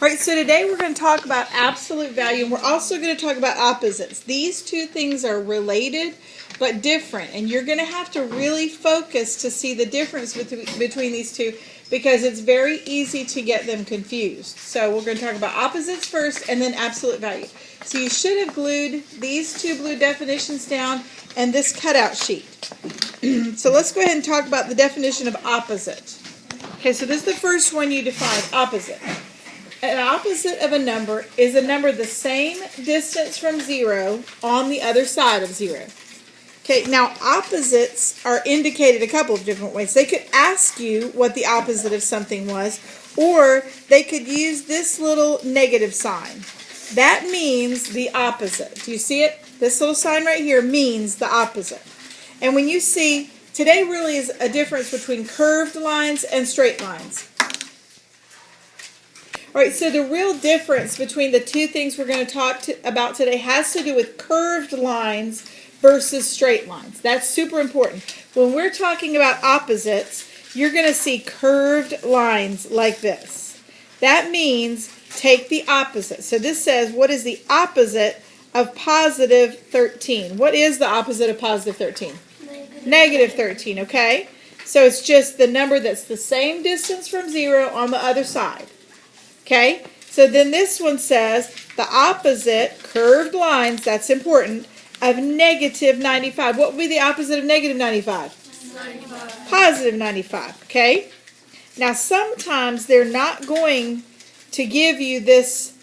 All right, so today we're going to talk about absolute value, and we're also going to talk about opposites. These two things are related but different, and you're going to have to really focus to see the difference between these two because it's very easy to get them confused. So we're going to talk about opposites first and then absolute value. So you should have glued these two blue definitions down and this cutout sheet. So let's go ahead and talk about the definition of opposite. Okay, so this is the first one you define, opposite. An opposite of a number is a number the same distance from zero on the other side of zero. Okay, now opposites are indicated a couple of different ways. They could ask you what the opposite of something was, or they could use this little negative sign. That means the opposite. Do you see it? This little sign right here means the opposite. And when you see, today really is a difference between curved lines and straight lines. All right, so the real difference between the two things we're going to talk about today has to do with curved lines versus straight lines. That's super important. When we're talking about opposites, you're going to see curved lines like this. That means take the opposite. So this says, what is the opposite of positive 13? What is the opposite of positive 13? Negative 13, okay? So it's just the number that's the same distance from zero on the other side. Okay, so then this one says the opposite, curved lines, that's important, of negative 95. What would be the opposite of negative 95? 95. Positive 95, okay? Now sometimes they're not going to give you this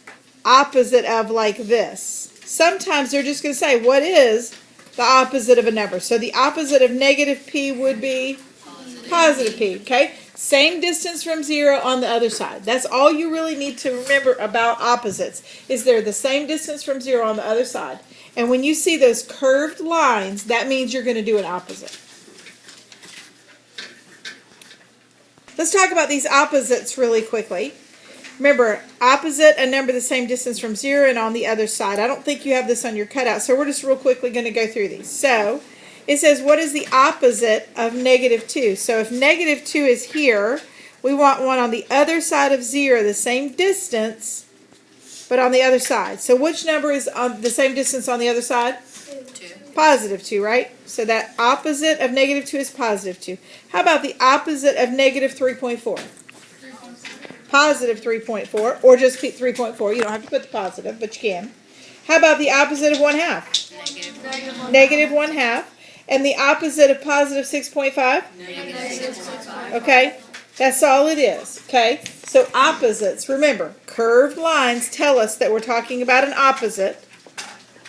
opposite of like this. Sometimes they're just going to say, what is the opposite of a number? So the opposite of negative p would be positive p, okay? Same distance from zero on the other side. That's all you really need to remember about opposites, is they're the same distance from zero on the other side. And when you see those curved lines, that means you're going to do an opposite. Let's talk about these opposites really quickly. Remember, opposite, a number the same distance from zero and on the other side. I don't think you have this on your cutout, so we're just real quickly going to go through these. So it says, what is the opposite of negative 2? So if negative 2 is here, we want one on the other side of 0, the same distance, but on the other side. So which number is on the same distance on the other side? 2. Positive 2, right? So that opposite of negative 2 is positive 2. How about the opposite of negative 3.4? Positive 3.4, or just keep 3.4. You don't have to put the positive, but you can. How about the opposite of 1/2? Negative 1/2. And the opposite of positive 6.5? Negative 6.5. Okay, that's all it is. Okay, so opposites, remember, curved lines tell us that we're talking about an opposite.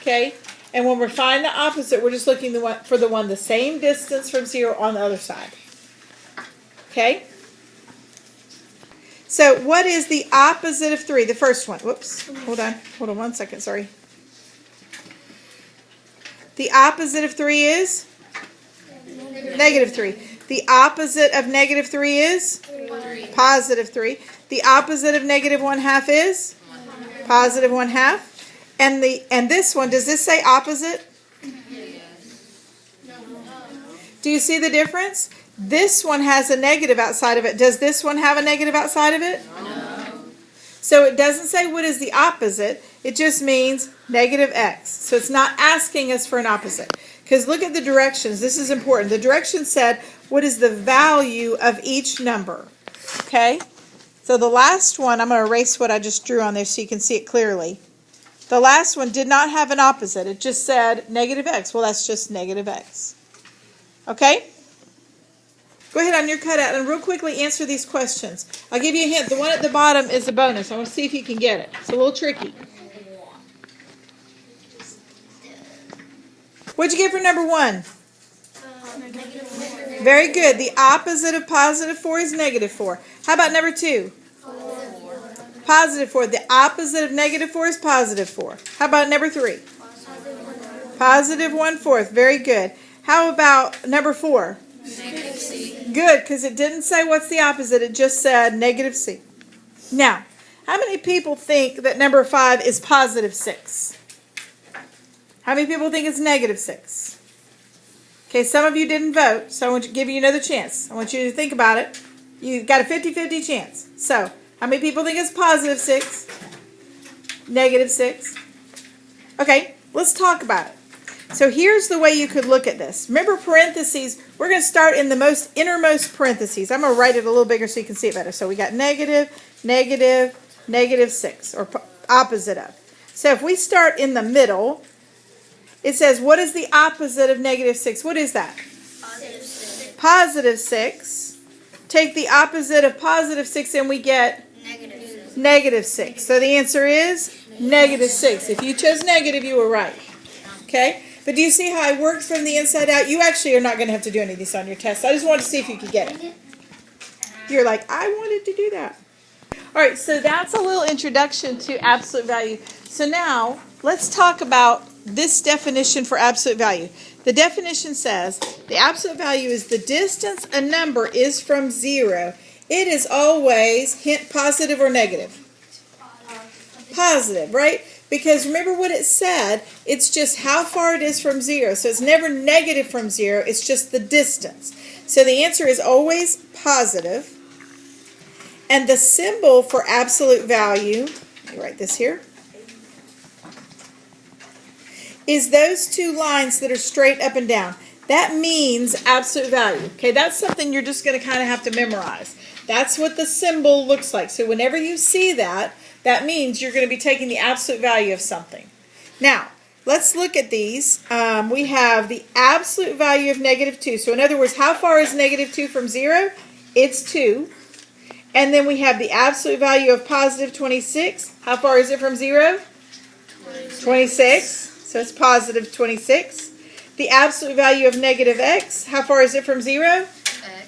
Okay, and when we're finding the opposite, we're just looking for the one the same distance from zero on the other side. Okay, so what is the opposite of 3? The first one. Whoops, hold on 1 second, sorry. The opposite of 3 is? Negative 3. The opposite of negative 3 is? 3. Positive 3. The opposite of negative 1/2 is? 1/2. Positive 1/2. And this one, does this say opposite? Yes. Do you see the difference? This one has a negative outside of it. Does this one have a negative outside of it? No. So it doesn't say what is the opposite. It just means negative x. So it's not asking us for an opposite. Because look at the directions. This is important. The directions said, what is the value of each number? Okay? So the last one, I'm going to erase what I just drew on there so you can see it clearly. The last one did not have an opposite. It just said negative x. Well, that's just negative x. Okay? Go ahead on your cutout and real quickly answer these questions. I'll give you a hint. The one at the bottom is a bonus. I want to see if you can get it. It's a little tricky. What'd you get for number 1? Very good. The opposite of positive 4 is negative 4. How about number 2? 4. Positive 4. The opposite of negative 4 is positive 4. How about number 3? Positive 1/4. Very good. How about number 4? Negative c. Good, because it didn't say what's the opposite. It just said negative c. Now, how many people think that number 5 is positive 6? How many people think it's negative 6? Okay, some of you didn't vote, so I want to give you another chance. I want you to think about it. You've got a 50-50 chance. So, How many people think it's positive 6? Negative 6? Okay, let's talk about it. So here's the way you could look at this. Remember parentheses, we're going to start in the innermost parentheses. I'm going to write it a little bigger so you can see it better. So we got negative, negative, negative 6, or opposite of. So if we start in the middle, it says, what is the opposite of negative 6? What is that? Positive 6. Positive 6. Take the opposite of positive 6 and we get Negative 6. negative 6. So the answer is negative 6. If you chose negative, you were right. Okay? But do you see how I worked from the inside out? You actually are not going to have to do any of this on your test. I just wanted to see if you could get it. You're like, I wanted to do that. All right, so that's a little introduction to absolute value. So now, let's talk about this definition for absolute value. The definition says, the absolute value is the distance a number is from 0. It is always, hint, positive or negative? Positive, right? Because remember what it said, it's just how far it is from 0. So it's never negative from 0, it's just the distance. So the answer is always positive. And the symbol for absolute value, let me write this here, is those two lines that are straight up and down. That means absolute value. Okay, that's something you're just going to kind of have to memorize. That's what the symbol looks like. So whenever you see that, that means you're going to be taking the absolute value of something. Now, let's look at these. We have the absolute value of negative 2. So in other words, how far is negative 2 from 0? It's 2. And then we have the absolute value of positive 26. How far is it from 0? 26. So it's positive 26. The absolute value of negative x. How far is it from 0?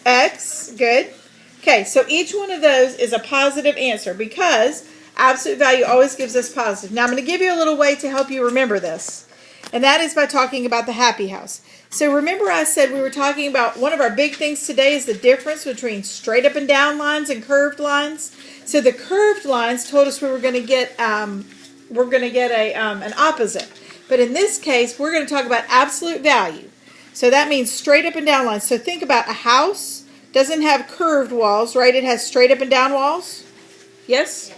X. Good. Okay, so each one of those is a positive answer because absolute value always gives us positive. Now I'm going to give you a little way to help you remember this. And that is by talking about the happy house. So remember I said we were talking about one of our big things today is the difference between straight up and down lines and curved lines. So the curved lines told us we were going to get an opposite. But in this case, we're going to talk about absolute value. So that means straight up and down lines. So think about a house doesn't have curved walls, right? It has straight up and down walls. Yes?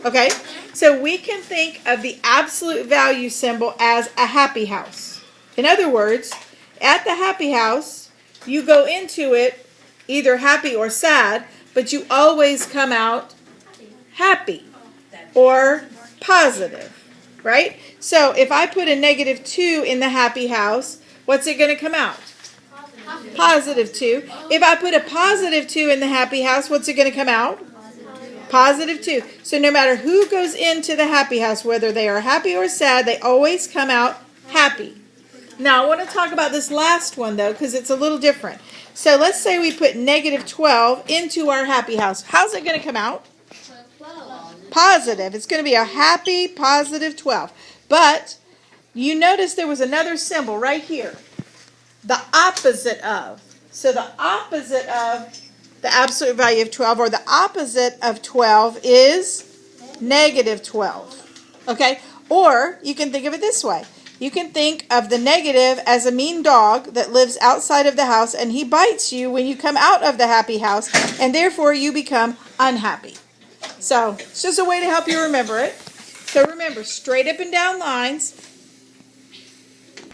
Okay. So we can think of the absolute value symbol as a happy house. In other words, at the happy house, you go into it either happy or sad, but you always come out happy or positive, right? So if I put a negative 2 in the happy house, what's it going to come out? Positive 2. If I put a positive 2 in the happy house, what's it going to come out? Positive 2. So no matter who goes into the happy house, whether they are happy or sad, they always come out happy. Now I want to talk about this last one though, because it's a little different. So let's say we put negative 12 into our happy house. How's it going to come out? Positive. It's going to be a happy positive 12. But you notice there was another symbol right here. The opposite of. So the opposite of the absolute value of 12, or the opposite of 12, is negative 12. Okay? Or you can think of it this way. You can think of the negative as a mean dog that lives outside of the house and he bites you when you come out of the happy house, and therefore you become unhappy. So it's just a way to help you remember it. So remember, straight up and down lines.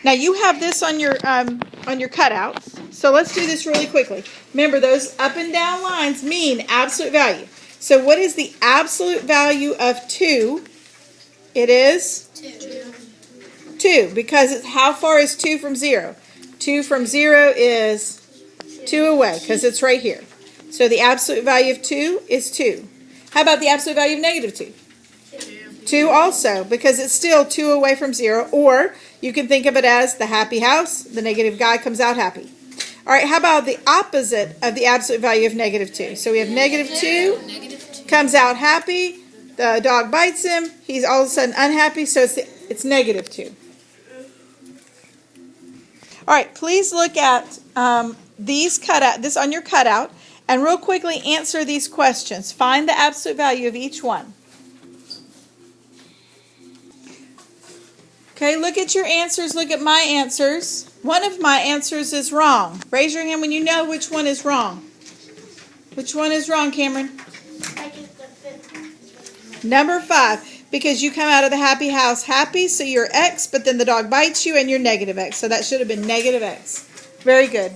Now you have this on your cutouts. So let's do this really quickly. Remember, those up and down lines mean absolute value. So what is the absolute value of 2? It is 2, because it's how far is 2 from 0? 2 from 0 is 2 away, because it's right here. So the absolute value of 2 is 2. How about the absolute value of negative 2? 2 also, because it's still 2 away from 0. Or you can think of it as the happy house. The negative guy comes out happy. All right, how about the opposite of the absolute value of negative 2? So we have negative 2 comes out happy. The dog bites him. He's all of a sudden unhappy, so it's negative 2. All right, please look at this on your cutout, and real quickly answer these questions. Find the absolute value of each one. Okay, look at your answers. Look at my answers. One of my answers is wrong. Raise your hand when you know which one is wrong. Which one is wrong, Cameron? Like it's the 5th Number 5, because you come out of the happy house happy, so you're X, but then the dog bites you and you're negative X. So that should have been negative X. Very good.